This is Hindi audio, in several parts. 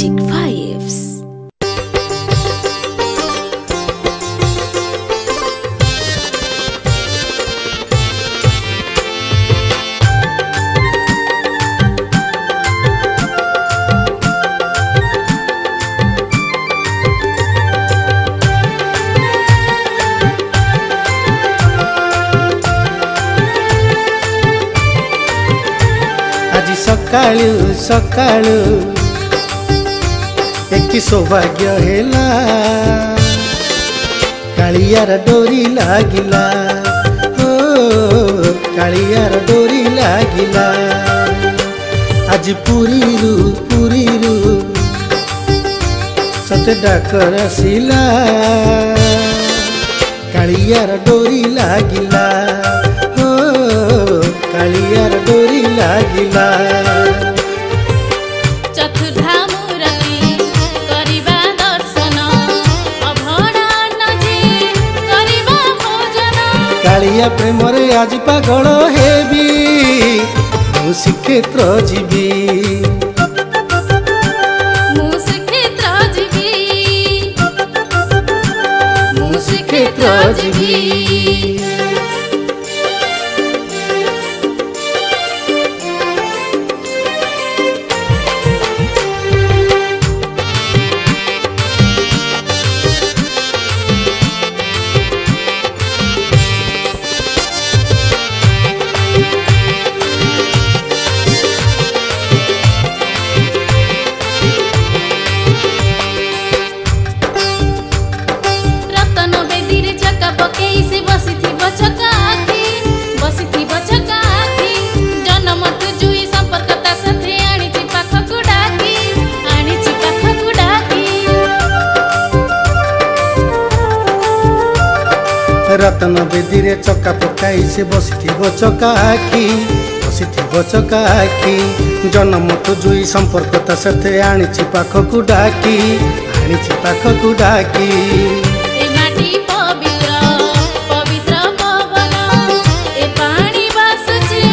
Magic Vibes। आज सकाळू सकाळू एक सौभाग्य हेला कालियार डोरी लागिला हो कालियार डोरी लागिला आज पुरीरू सते डाकर आसिला कालियार डोरी लागिला हो कालियार डोरी लागिला कालिया प्रेम रे आज पागल हेबी मु श्रीक्षेत्र जीवी रतन बेदी रे चक्का पकाई से बसिथिबो चका आखी जन्म तो जुई संपर्क ता सथे आनिछि पाखकु डाकी ए माटी पवित्र पवित्र पवन ए पानी बासुछि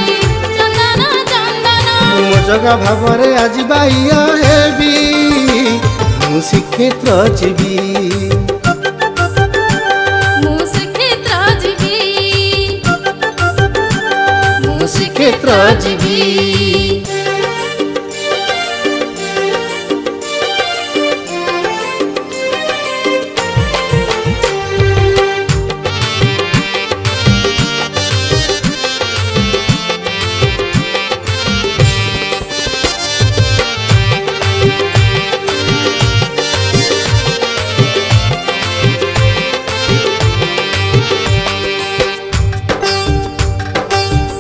चंदन मो जगा भावरे आज बाइया हेबी मु श्रीक्षेत्र जीवी श्रीक्षेत्र जीवी।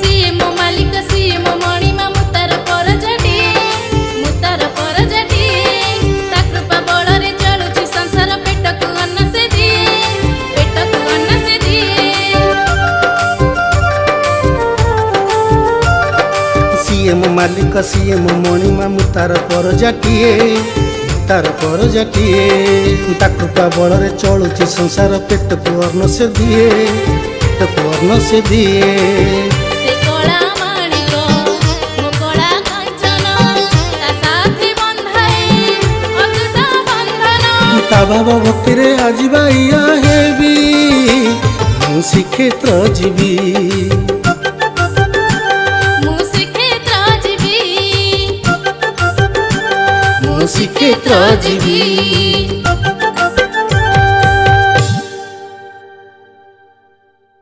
सीएम मालिक सीएम मणिमा मुतार पर जाटिए कृपा बल चलुची संसार पेट को अन्न से दिए ता भाव भक्ति रे आज बाइया हेबी मु श्रीक्षेत्र जीवी श्रीक्षेत्र जीवी।